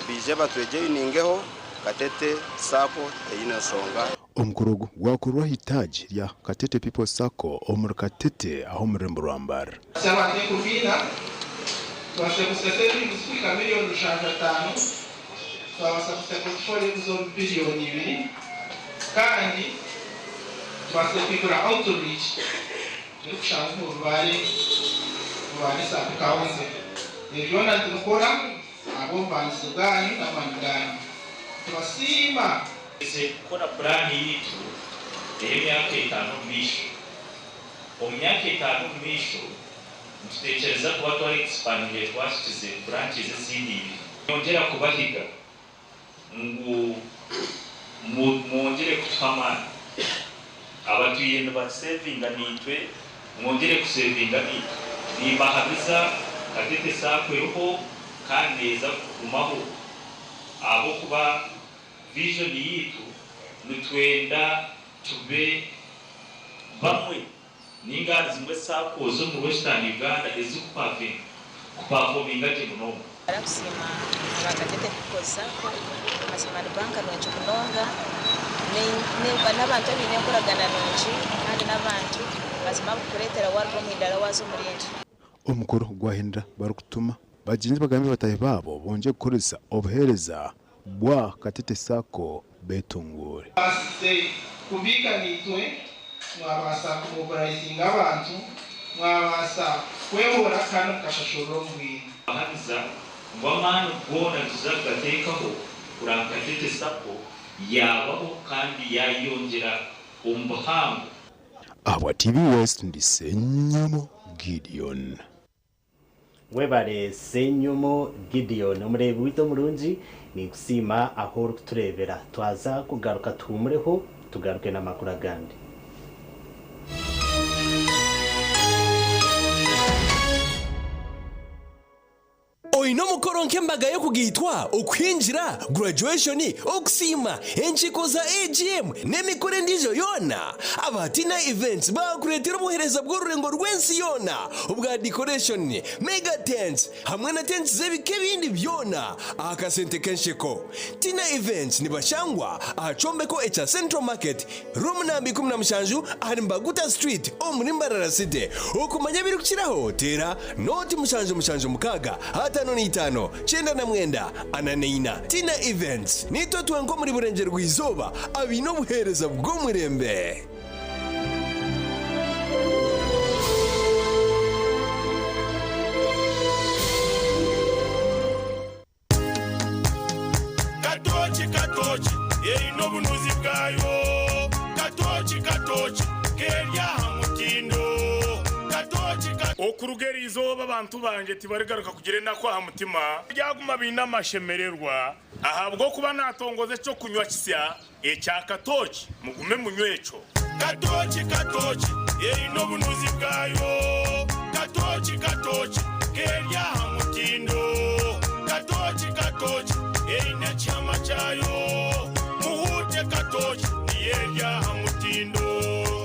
bije batwegeye ningeho Katete Sako eyinasonga. Omukorogo gwakorwa hitaji ya Katete People Sako omur Katete aho murembo rwambara. Sabate kubina twase kuseseri kusika milioni 5 twabasa portfolio zo bilioni 2 kandi twase kwigura outreach n'ushaka bari sa kaunze yona tukora abo bansugani na mandani twasima kora plani yitu emyaka 5 misho omyaka 5 misho tutekereza kuba twari expanding twashyize branches zindi yongera kubahiga ngo mwongere kutwamana abatuye ba saving nitwe mwongere kusavinga ni bahabiza Katete Sako yoho kandi neza kumaho abo kuba vision yitu nitwenda tube bamwe ninga zimwe Sako zo mu Western Uganda kupafominga kimuno arakusima Katete People Sako amasima banka no chikunonga ni n'abantu binyakoragana nonji kandi n'abantu bazima kukuretera warwo mwindala wazo murinje. Omukoro gwahindra barukutuma bajinje bagambe bataye babo bonje gukoreza obuhereza bwa Katete Sako betungure kubika nitwe mwabasa kumubarayizinga abantu mwabasa kwehora kandi mukashashoro mbwira ahaniza ngwamana gona tuzagatekaho kuranga Katete Sako yabaho kandi yayongera umbuhango. Awa TV West ndi Senyumo Gideon. Webare Senyumo Gideon umurebe wito murunji ni kusima aho turebera twaza kugaruka tumureho tugaruke na makuru agandi. Oino mukoro nkembaga yo kugitwa ukwinjira graduation okusima enchiko za AGM nemikore ndijo yona abatina events bakuretera obuhereza bw'orurengo rwensi yona ubwa decoration mega tents hamwe na tents zebike bindi byona akasente kenshiko tina events nibashangwa achombeko echa Central Market room nambi 17 Harimbaguta Street omurimbarara city okumanya birukiraho tera noti mushanju mukaga hata no nitano chenda na mwenda ananeina tina events nito twenko muri burengero rw'izoba abino buhereza bwo murembe. kerya hamutindo okurugeri izoba abantu banje tibaregaruka kugire nakwa mutima ryaguma bina mashemererwa ahabwo kuba natongoze cyo kunywa kisya ecya katoki mugume munyweco katoki ino bunuzi bwayo katoki kerya hamutindo katoki ine chama chayo muhute katoki yerya hamutindo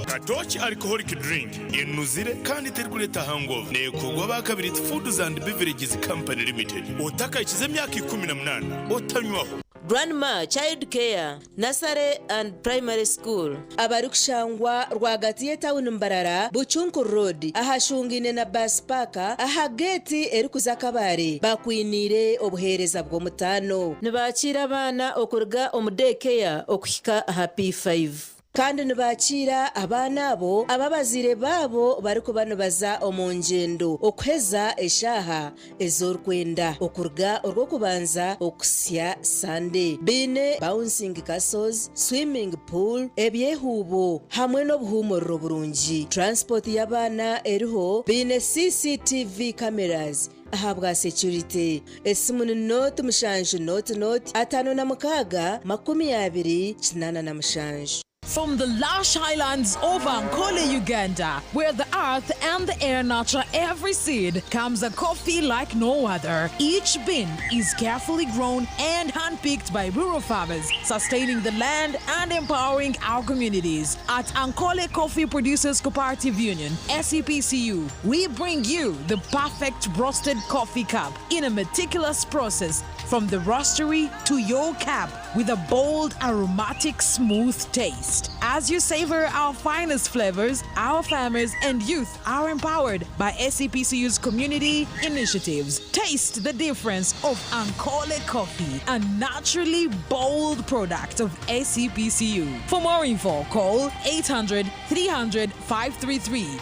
Katoki alcoholic drink inuzire kandi terkuleta hangover nekogwa bakabiri Foods and Beverages Company Limited otaka ikize myaka 18 otanywaho Grandma Child Care Nursery and Primary School abarukushangwa rwagati ye town Mbarara Buchunku Road ahashungine na bus park aha gate erikuza kabare bakwinire obuhereza bwo mutano nibakira abana okurga omudekea okuhika happy 5 kandi nibakira abana abo ababazire babo bariko banobaza omunjendo okuheza eshaha ezorkwenda okurga orwo kubanza okusya Sunday bine bouncing castles swimming pool ebyehubo hamwe n'obuhumuro burungi transport y'abana eriho bine CCTV cameras ahabwa security esimu note mushanju note atano na mukaga 20 From the lush highlands of Ankole, Uganda, where the earth and the air nurture every seed, comes a coffee like no other. Each bean is carefully grown and handpicked by rural farmers, sustaining the land and empowering our communities. At Ankole Coffee Producers Cooperative Union, SCPCU, we bring you the perfect roasted coffee cup in a meticulous process from the roastery to your cup with a bold, aromatic, smooth taste. As you savor our finest flavors, our farmers and youth are empowered by SCPCU's community initiatives. Taste the difference of Ankole Coffee, a naturally bold product of SCPCU. For more info, call 800-300-533.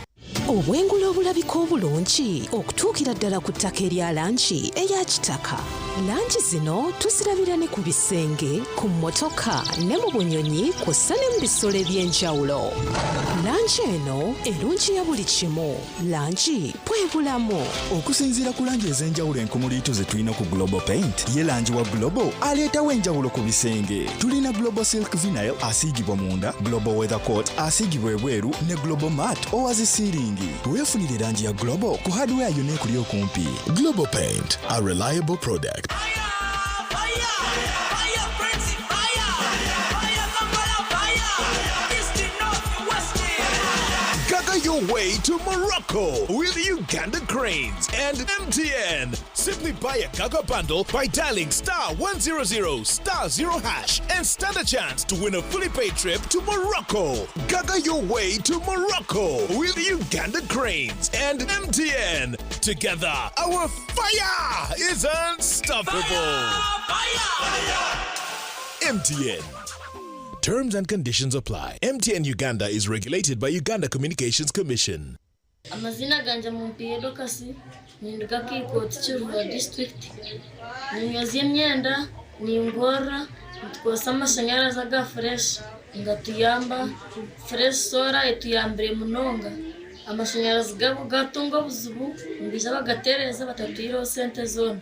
Obwengula obulabika obulungi okutuukira ddala ku ttaka erya lanchi eya kitaka. Lanchi zino tuzirabira ne ku bisenge, ku mmotoka ne mu bunyonyi kw'ossa ne mu bisolo eby'enjawulo. Lanchi eno erungi ya buli kimu. Lanchi bwe bulamu. Okusinziira ku langi ez'enjawulo enkumuliitu ze tulina ku Global Paint, ye langi wa Global aleetawo enjawulo ku bisenge. Tulina Global Silk Vinyl asiigibwa munda, Global Weather Coat asiigibwa ebweru ne Global Matte owazisiiringi. Weefunire langi ya Global ku hardware yonna ekuli okumpi. Global Paint, a reliable product. Gaga your way to Morocco with Uganda Cranes and MTN. Simply buy a Gaga bundle by dialing *100*0# and stand a chance to win a fully paid trip to Morocco. Gaga your way to Morocco with Uganda Cranes and MTN. Together, our fire is unstoppable. Fire! MTN. Terms and conditions apply. MTN Uganda is regulated by Uganda Communications Commission. Amazina ganja Mumpiyedo Kasi, ninduka kikoti Kiruva district. Ninyozi emyenda, ningora, ntukosa amashanyarazi aga fresh, ngatuyamba fresh solar etuyambire munonga. Amashanyarazi gabo gatunga buzubu, mbija bagatereza batatuyiro sente zone.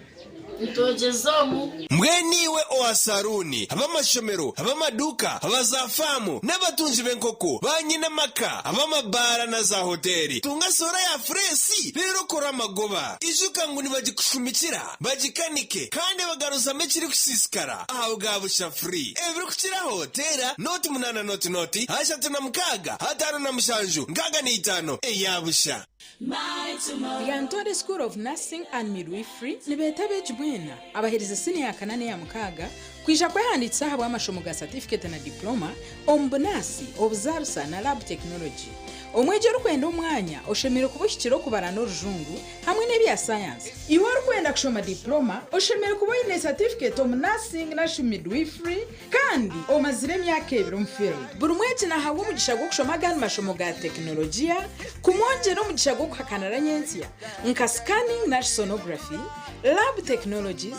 Mweniwe oasaruni, abamashomero, abamaduka, abazafamu, n'abatunzi b'enkoko, banyina maka, abamabara na za hoteli. Tunga sora ya fresi, rero kora amagoba. Ijuka ngo nibagikushumikira, bagikanike, kandi bagaruza mekiri kusisikara. Aho gabusha free. Ebiri kukiraho, tera, noti munana noti, hashatu na mukaga, hatano na mushanju, ngaga ni itano, yabusha. The Antode School of Nursing and Midwifery nibetabe jibwena abahereza sini ya kanane ya mukaga kwisha kwehanditsa habwa amashomo ga certificate na diploma ombunasi obuzarusa na lab technology omwejero kwenda omwanya oshemere kubushikiro kubara n'orujungu hamwe n'ebya science iwe rukwenda kushoma diploma oshemere kuboine certificate of nursing na midwifery kandi omazire myaka 2 mu field buri mweje na hawo mugisha gwo kushoma gani mashomo ga teknolojia kumwonje no mugisha gwo kuhakanara nyensia nka scanning na sonography lab technologies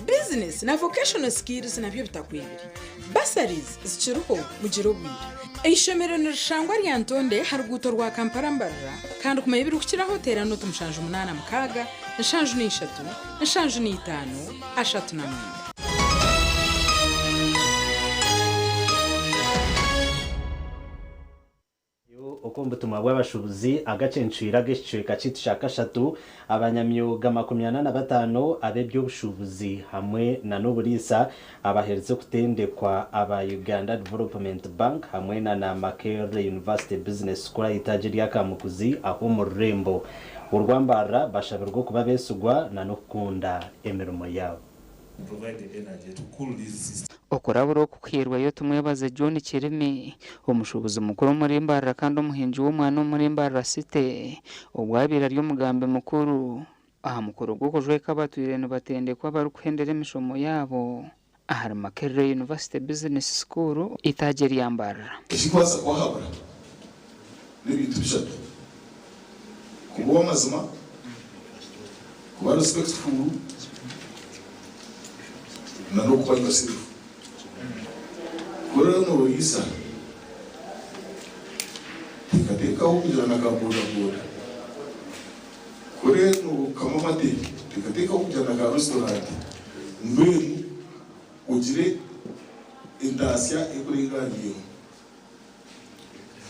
business na vocational skills na byo bitakwibiri basaries zikiruho mugiro bwira ishomero nirishangwa rya Ntonde haruguto rwa Kampala mbarra kandi kumenya birukiraho terano tumushanje 8 mukaga nshanje ni 3 nshanje ni 5 ashatu na 1 ukumva tumwa bw'abashubuzi agacencira gishika citishaka 3 abanyamyuga 85 abeby'ubushubuzi hamwe na n'uburisa abahereze kutendekwa aba Uganda Development Bank hamwe na Makerere University Business School itaje ya Kamukuzi aho mu Rembo urwambara bashabirwa kuba besugwa na nokunda emirimo yabo okuraburo kukhirwa yo tumwebaze John Kirimi umushubuzi mukuru muri Mbarara kandi umuhinji w'umwana muri Mbarara City ubwabira ryo mugambe mukuru aha mukuru gukojweka batwirene batendekwa bari kuhendera imishomo yabo aha Makerere University Business School itaje ya Mbarara ikikwaza kwa habura n'ibintu bishaka kuba mazima kuba respectful na no kuba yosirifu kora no yisa tikateka ukujana kaboda boda kore no kama mate tikateka ukujana ka restaurant mbenu ugire indasia ekuringaniyo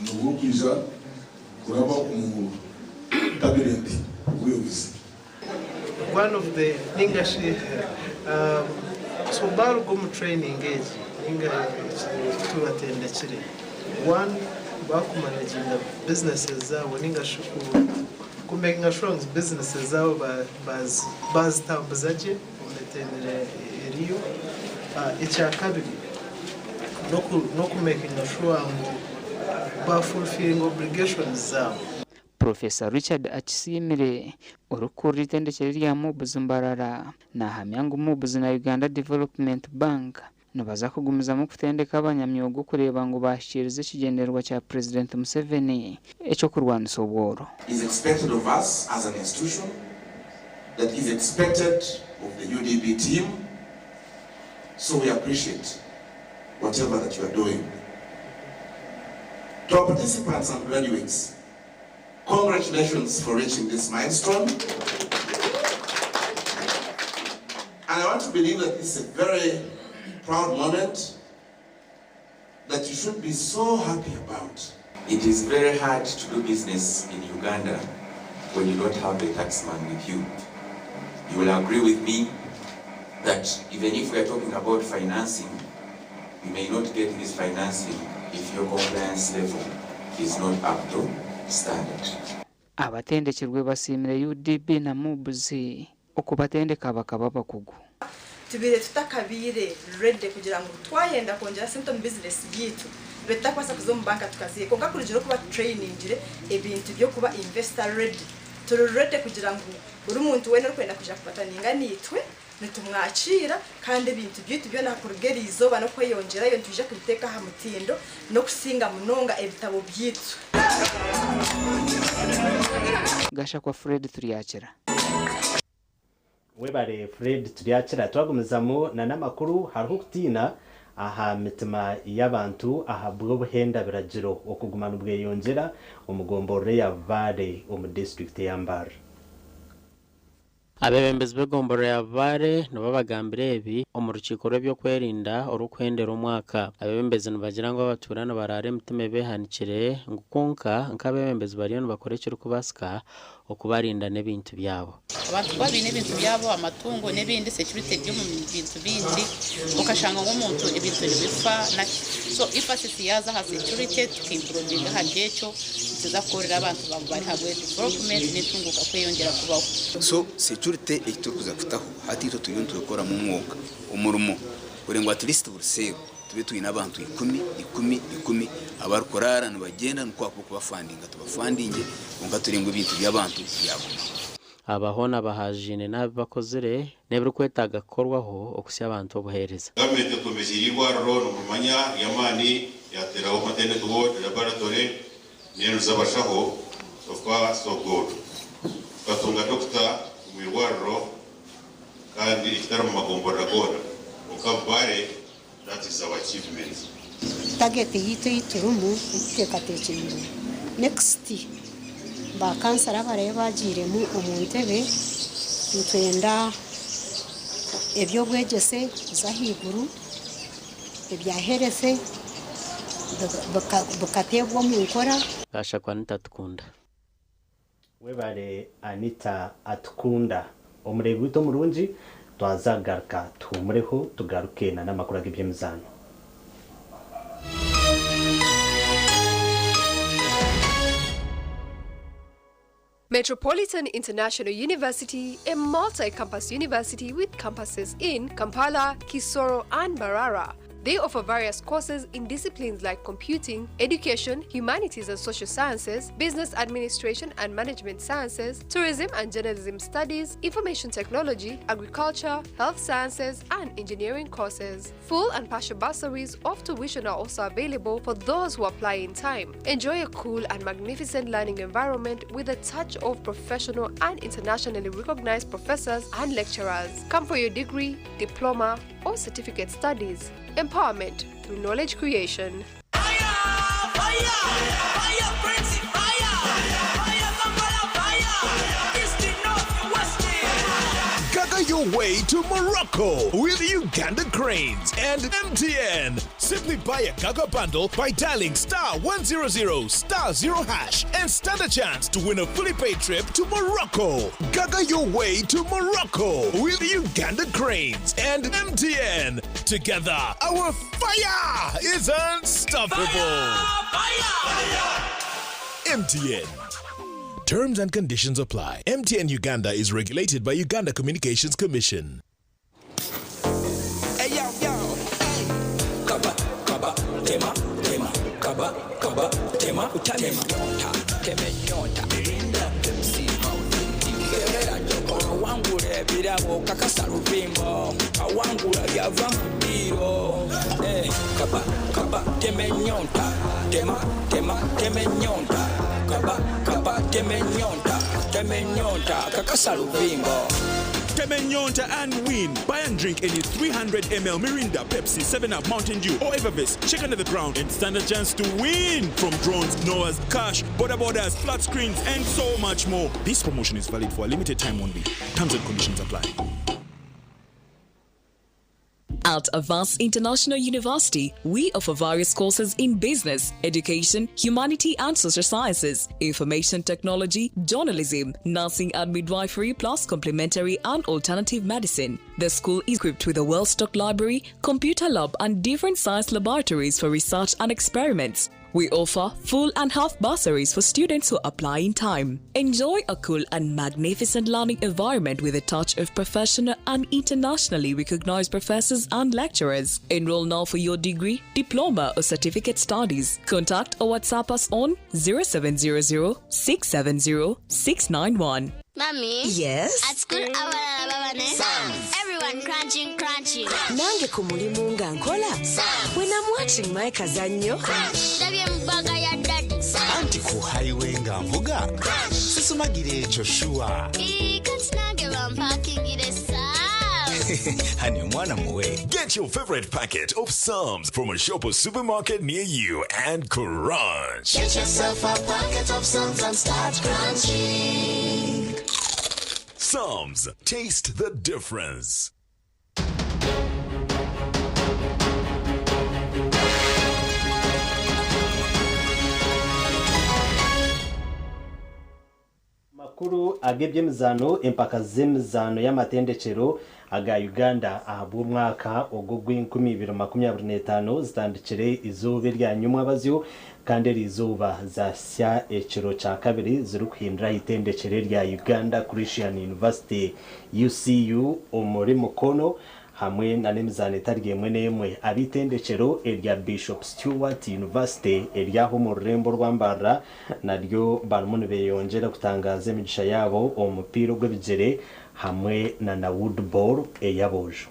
no kwija kuraba umuntu tabirenti uyobise. One of the English so barugum training is to attend actually. One bakumanaginga businesses zabo ningashuku kumenga strong businesses zabo bazitambuzaje umetendere iriyo icya kabiri no kumaking sure ngo ba fulfilling obligations zabo. Professor Richard Achisimire urukuri itendekere rya Mubuzi Mbarara na hamyangu Mubuzi na Uganda Development Bank nabaza kugumiza mu kutendeka abanyamyuga kureba ngo bashirize kigenderwa cya President Museveni eco kurwanisa ubworo. Is expected of us as an institution, that is expected of the UDB team, so we appreciate whatever that you are doing. To our participants and graduates, congratulations for reaching this milestone. And I want to believe that this is a very proud moment that you should be so happy about. It is very hard to do business in Uganda when you don't have a taxman with you. You will agree with me that even if we are talking about financing, you may not get this financing if your compliance level is not up to standard. Abatendekirwe basimire UDB na Mubuzi okubatendeka bakaba bakugu. Tubire tutakabire ready kugira ngo twayenda kongera symptom business yitu beta kwasa kuzo mbanka tukaziye konga kurugero kuba training gire ebintu byo kuba investor ready turi ready kugira ngo buri muntu wene kwenda kuja kupataninga nitwe nitumwakira kandi ibintu byitu byo nakurugera izoba no kweyongera yo tuje kubiteka ha mutindo no kusinga munonga ebitabo byitu. Gasha kwa Fred turiyakira. Webare Fred turiyakira twagumizamo na namakuru hariho kutina aha mitima y'abantu aha bwo buhenda biragiro okugumana ubweyongera umugombore ya Vale mu district ya Mbarara. Abebembezi b'egomboro ya Vale no babagambire ebi mu rukiko rw'ebyo kwerinda orukwendera umwaka. Abebembezi nibagira ngo abaturana barare mutime behanikire ngukunka nk'abebembezi bariyo nibakorekera kubasika okubarinda n'ebintu byabo. Abantu babine ibintu byabo amatungo n'ebindi security byo mu bintu bindi ukashanga nk'umuntu ibintu bifa na so ifasisi yaza ha security tukimprodinga hagecho tuzakorera abantu bari habwe development nitunguka kweyongera kubaho. So security itukuza kutaho hati ito tuyuntu gukora mu mwuga umurumo urengo at least buruseo tube tuyina abantu 10 abarukorara nubagenda nkwako kubafandinga tubafandinge unga turengo ibintu by'abantu byabo. Abahona bahajine nabakozere nebro kwetaga korwaho okusi abantu obuhereza. Government komezirirwa ro numanya yamani yateraho matene tubo laboratory nero zabashaho ofwa sogoro. Batunga dokta umwirwaro kandi ikitara mu magombora gona. Ukavare That is our achievement. Target yiturumu itekatekerero. Next bakansara bareba giremu omuntebe ntwenda ebyo bwegese zahiguru ebyaherese bukatebwa mu nkora gasha kwa nitatukunda webare Anita atukunda omurebi wito murungi twazagaruka tumureho tugaruke na namakuru y'ebyemizano. Metropolitan International University, a multi-campus university with campuses in Kampala, Kisoro, and Mbarara. They offer various courses in disciplines like computing, education, humanities and social sciences, business administration and management sciences, tourism and journalism studies, information technology, agriculture, health sciences, and engineering courses. Full and partial bursaries of tuition are also available for those who apply in time. Enjoy a cool and magnificent learning environment with a touch of professional and internationally recognized professors and lecturers. Come for your degree, diploma, or certificate studies. Empowerment through knowledge creation. Gaga your way to Morocco with Uganda Cranes and MTN. Simply buy a Gaga bundle by dialing *100*0# and stand a chance to win a fully paid trip to Morocco. Gaga your way to Morocco with Uganda Cranes and MTN. Together, our fire is unstoppable. MTN. Terms and conditions apply. MTN Uganda is regulated by Uganda Communications Commission. Hey, yo, yo. Hey. Kaba, kaba, tema, tema. Kaba, kaba, tema, tema. Teme nyota. Linda, Pepsi, Gerera, Joko, Wangure, Birabo, Kakasa, Rubimbo. Awangura, Yavampiro. Hey, kaba, kaba, teme nyota. Tema, tema, teme nyota. Kaba, kaba, temenyonta, kakasalubimbo. Temenyonta and win. Buy and drink any 300 ml Mirinda, Pepsi, 7-Up, Mountain Dew, or Evervis. Check under the ground and stand a chance to win from drones, Noah's, cash, border borders, flat screens, and so much more. This promotion is valid for a limited time only. Terms and conditions apply. At Avance International University, we offer various courses in business, education, humanity and social sciences, information technology, journalism, nursing and midwifery, plus complementary and alternative medicine. The school is equipped with a well-stocked library, computer lab and different science laboratories for research and experiments. We offer full and half bursaries for students who apply in time. Enjoy a cool and magnificent learning environment with a touch of professional and internationally recognized professors and lecturers. Enroll now for your degree, diploma or certificate studies. Contact or WhatsApp us on 0700-670-691. Mommy? Yes? At school, everyone crunching. Nange ku mulimu nga nkola. When I'm watching my kazanyo. Anti ku highway nga mvuga. Sisumagire ekyo shuwa. Honey, mwana muwe. Get your favorite packet of Psalms from a shop or supermarket near you and crunch. Get yourself a packet of Psalms and start crunching. Psalms, taste the difference. Makuru agebyemizano empaka z'emizano y'amatendekero aga Uganda ahabwa umwaka ogw'Gw'Enkumi-2025 zitandikire izuba rya nyuma abazyo kandi rizuba zasya ekiro cya kabiri ziri kuhindura itendekere rya Uganda Christian University UCU omuri mukono hamwe na nemizano etari emwe n'emwe abitendekero erya Bishop Stewart University eryaho mu rurembo rw'Ambarra naryo barimo beyongera kutangaza imigisha yabo omupira gw'ebigere hamwe na woodball eyabojo.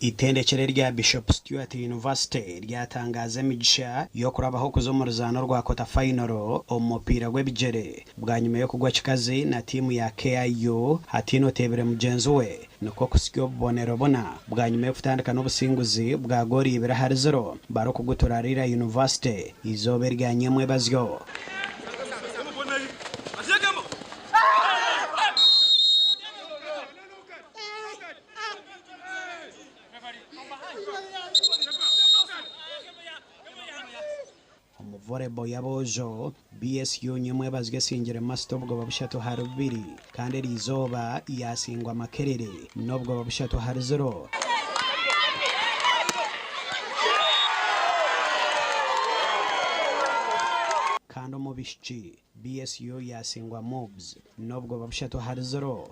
itendekere rya Bishop Stuart University ryatangaza imigisha yo kurabaho kuzo mu ruzano rwa quarter final umupira gw'ebigere bwa nyuma yo kugwa kikazi na timu ya KIU hatino tebere mugenzi we nuko kusikyo bonero bona bwa nyuma yo kutandika n'obusinguzi bwa gori ibira hari 0 baro kuguturarira University izobe ryanyemwe bazyo volleyball yabojo BSU nyemwe bazge singire master bwo babushatu hari 2 kandi rizoba yasingwa makerere nobwo babushatu hari 0 kandi mu bishiki BSU yasingwa mobs nobwo babushatu hari 0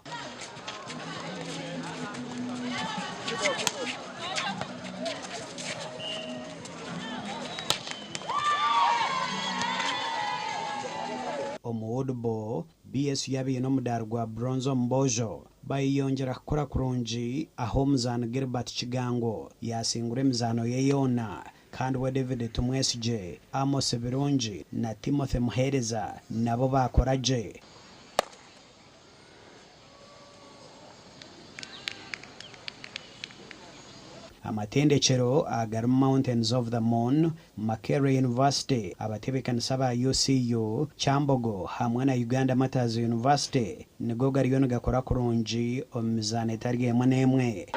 omuwoodbo BSU yabiye no mudargwa bronzo mbojo bayiyongera kukora kurungi aho muzano Gilbert Kigango yasingure mizano ye yona kandi we David Tumwesije Amos Birungi na Timothy Muhereza nabo bakoraje amatendekero agar Mountains of the Moon Makerere University abatebekanisa ba UCU Chambogo hamwe na Uganda Matters University nigo gariyo gakora kurungi omizane targe mwe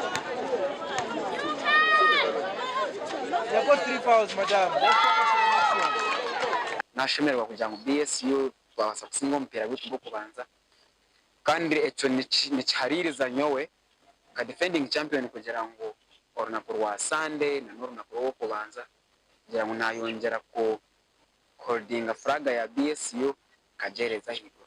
nashemerwa kugira ngo BSU twabasa kusinga umupira bwo kubanza kandi eco ni chaririza nyowe ka defending champion kugira ngo orunako rwa Sunday na n'orunako rwo kubanza kugira ngo nayongera ku holding flag ya BSU kajereza higo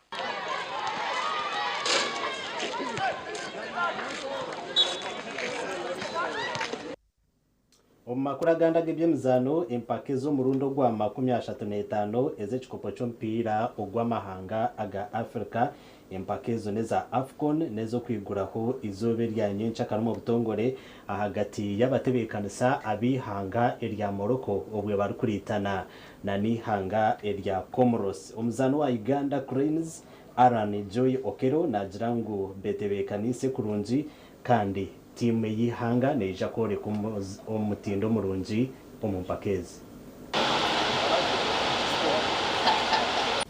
Omakura ganda gebyemizano empakezo murundo gwa 35 ezechikopo chompira ogwamahanga aga Africa empakezo neza Afcon nezo kwiguraho izobe rya nyencha karumo butongore ahagati y'abatebekanisa abihanga erya Morocco obwe barukuritana na nihanga erya Comoros omuzano wa Uganda Cranes Aran Joy Okero na Jirangu betebekanise kurunji kandi timu yihanga neja kore kumutindo murunji omumpakezi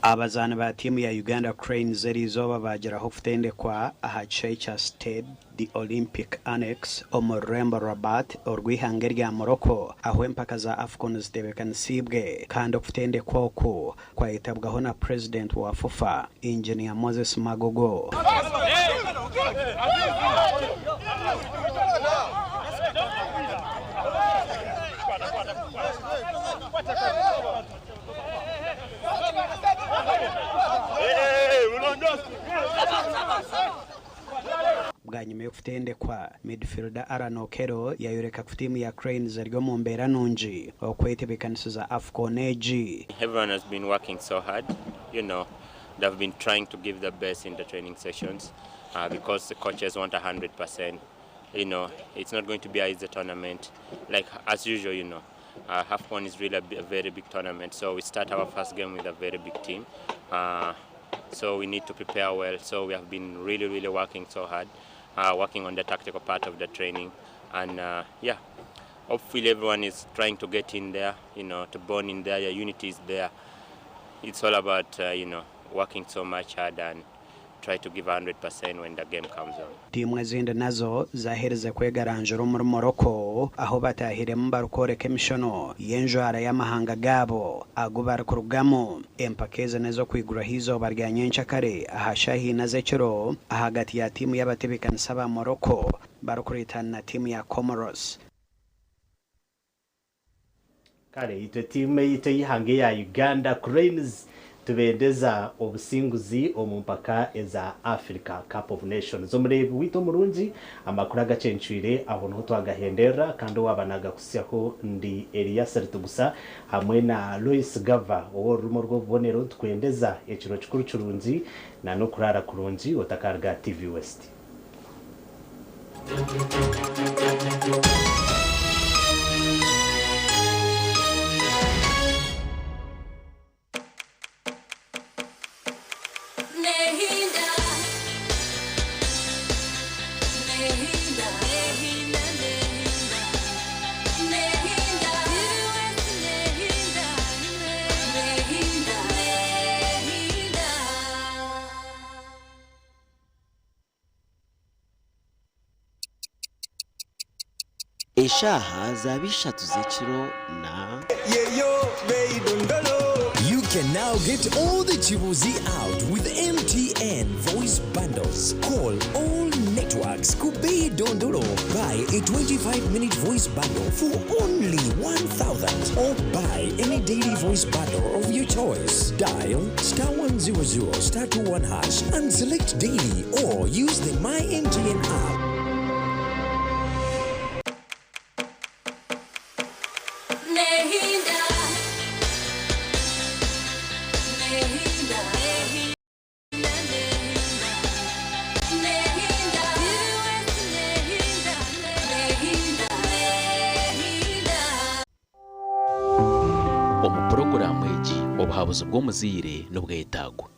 abazana ba timu ya Uganda Cranes zerizoba bageraho futende kwa Checha Stade the Olympic Annex omurembo Rabat orwihange rya Morocco aho empaka za Afcon zitebekanisibwe kandi futende kwoko kwa itabwaho na president wa FIFA Engineer Moses Magogo bwanyuma yo kufutende kwa midfielder Aran Okero yayoreka kutimu ya Cranes aryo mu mbera nunji okwetebekanisa za Afcon AG. Everyone has been working so hard, you know, they've been trying to give the best in the training sessions because the coaches want 100%. You know, it's not going to be an easy tournament like as usual, you know. Afcon is really a very big tournament, so we start our first game with a very big team. So we need to prepare well. So we have been really working so hard, working on the tactical part of the training, and yeah, hopefully everyone is trying to get in there, you know, to bond in there. Unity is there. It's all about you know, working so much hard and try to give 100% when the game comes on. Timu zindi nazo zahereza kwegaranjura muri Morocco aho batahire mbarukore kemishono yenjwara y'amahanga gabo agubar kurugamo empakeze nazo kwigura hizo baryanyencha kare ahashahi nazekero ahagati ya timu y'abatebekanisa ba Morocco barukuritana na timu ya Comoros. Kare ito timu yite yihange ya Uganda Cranes tubendeza obusinguzi omumpaka eza Africa Cup of Nations zomurebi wito murunji amakuru agacencwire abona twagahendera kandi wabanaga kusyako ndi Elias Ritugusa hamwe na Louis Gava owo rumo rwo bonero twendeza ekiro kikuru curunji na no kurara kurunji otakarga TV West. Eshaha zabishatu z'ekiro na You can now get all the Chibuzi out with MTN voice bundles. Call all networks Kubei Dondolo. Buy a 25-minute voice bundle for only 1,000 or buy any daily voice bundle of your choice. Dial *100 *21# and select daily or use the My MTN app. Omu porogaramu egi obuhabuzi bw'omuzire nibwetagwa.